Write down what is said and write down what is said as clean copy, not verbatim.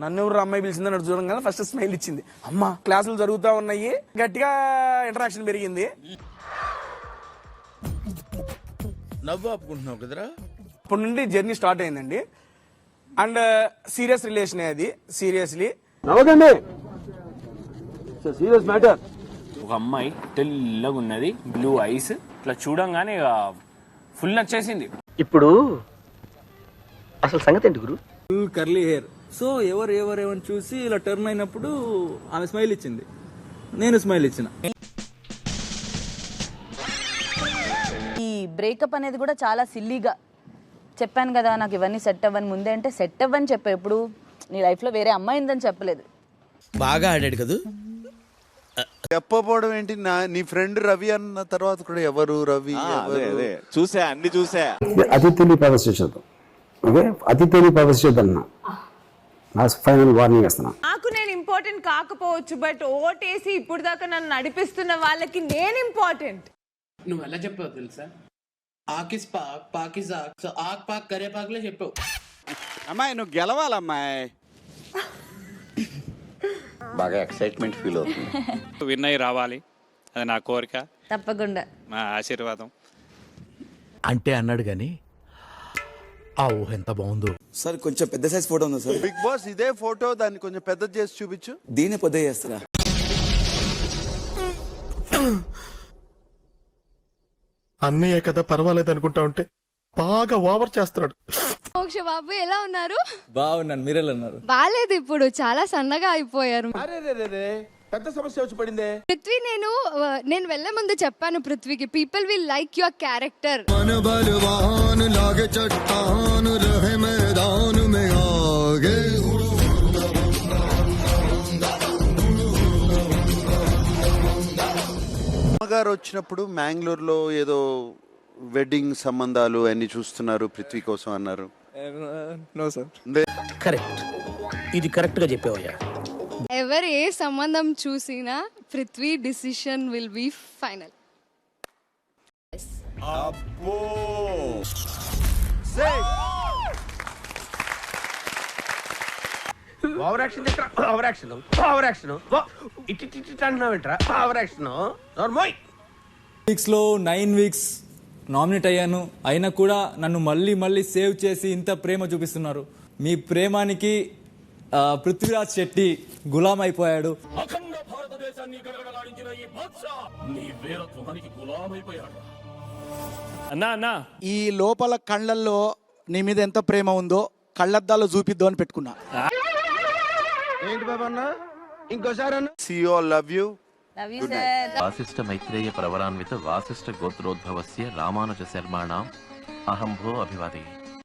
నన్ను ఎవరు అమ్మాయి పిలిచిందని అటు చూడడం కదా ఫస్ట్ స్మైల్ ఇచ్చింది. అమ్మ క్లాసులు జరుగుతూ ఉన్నాయి, గట్టిగా ఇంటరాక్షన్ పెరిగింది. నవ్వు ఆపుకుంటున్నావు కదరా. అప్పటి నుండి జర్నీ స్టార్ట్ అయిందండి. అండ్ సీరియస్ రిలేషన్ అది. సీరియస్లీ నవ్వకండి, సీరియస్ మ్యాటర్. ఒక అమ్మాయి తెల్లగా ఉన్నది, బ్లూ ఐస్, ఇట్లా చూడంగానే ఫుల్ నచ్చేసింది. ఇప్పుడు అసలు సంగతి ఏంటి గురు? Full curly hair. సో ఎవరేమని చూసి ఇలా టర్న్ అయినప్పుడు ఆమె స్మైల్ ఇచ్చింది, నేను స్మైల్ ఇచ్చిన. ఈ బ్రేకప్ అనేది కూడా చాలా సిల్లీగా చెప్పాను కదా, నాకు ఇవన్నీ సెట్ అవ్వని ముందే అంటే సెట్ అవ్వని చెప్పా. ఎప్పుడు నీ లైఫ్లో వేరే అమ్మాయి ఉందని చెప్పలేదు. బాగా ఆడాడు కదా. చెప్పబోవడం ఏంటి? నీ ఫ్రెండ్ రవి అన్న తర్వాత కూడా ఎవరు రవి? చూసా, అన్ని చూసా. అతి తెలివి ప్రదర్శించద్దు, ఓకే? అతి తెలివి ప్రదర్శించద్దన్నా ఫైనల్ వార్నింగ్ ఇస్తున్నా. నాకు నేను ఇంపార్టెంట్ కాకపోవచ్చు, బట్ ఓటేసి ఇప్పుడు దాకా నన్ను నడిపిస్తున్న వాళ్ళకి నేను ఇంపార్టెంట్. నువ్వు ఎలా చెప్పావు తెలుసా? ఆకిస్ పాక్ పాకిస్ ఆక్, సో ఆక్ పాక్ కరే పాక్లే చెప్పావు. అమ్మాయి నువ్వు గెలవాలమ్మాయి. బాగా ఎక్సైట్మెంట్ ఫీల్ అవుతుంది. విన్నయ్య రావాలి, అది నా కోరిక, తప్పకుండా నా ఆశీర్వాదం. అంటే అన్నాడు గాని ఆ ఊహ ఎంత బాగుందో. సార్ కొంచెం పెద్ద సైజ్ ఫోటో ఉందా సార్? బిగ్ బాస్ ఇదే ఫోటో, దాన్ని కొంచెం పెద్ద చేసి చూపించు. దీనే పెద్ద చేస్తారా? అన్నయ్య కదా పర్వాలేదు అనుకుంటా ఉంటే బాగా ఓవర్ చేస్తున్నాడు. మోక్ష బాబు ఎలా ఉన్నారు? బాగున్నాను, మీరెలా ఉన్నారు? బాలేదు, ఇప్పుడు చాలా సన్నగా అయిపోయారు. పెద్ద సమస్య వచ్చి పడిందే. పృథ్వీ, నేను వెళ్లే ముందు చెప్పాను పృథ్వీకి, people will like your character. అమ్మగారు వచ్చినప్పుడు మ్యాంగ్లూరులో ఏదో వెడ్డింగ్ సంబంధాలు అన్ని చూస్తున్నారు పృథ్వీ కోసం అన్నారు. No sir. కరెక్ట్, ఇది కరెక్ట్ గా చెప్పావయ్యా. ఎవరు ఏ సంబంధం చూసినా Prithvi decision will be final. Over action over action over action it అంటున్నావేంట్రా? Over action normal. వీక్స్లో 9 వీక్స్ నామినేట్ అయ్యాను, అయినా కూడా నన్ను మళ్ళీ సేవ్ చేసి ఇంత ప్రేమ చూపిస్తున్నారు. మీ ప్రేమానికి పృథ్వీరాజ్ శెట్టి గులాం అయిపోయాడు. అన్నా ఈ లోపల కళ్ళల్లో నీ మీద ఎంత ప్రేమ ఉందో కళ్ళద్దాలో చూపిద్దు అని పెట్టుకున్నా. ఏంటి బాబా అన్న, ఇంకోసారి అన్న. See you all, love you. Love you sir. Vasishtha Maitreya ప్రవరాన్విత వాసిష్ఠ గోత్రోద్భవస్య రామానుజ శర్మాణం అహంభో అభివాదే.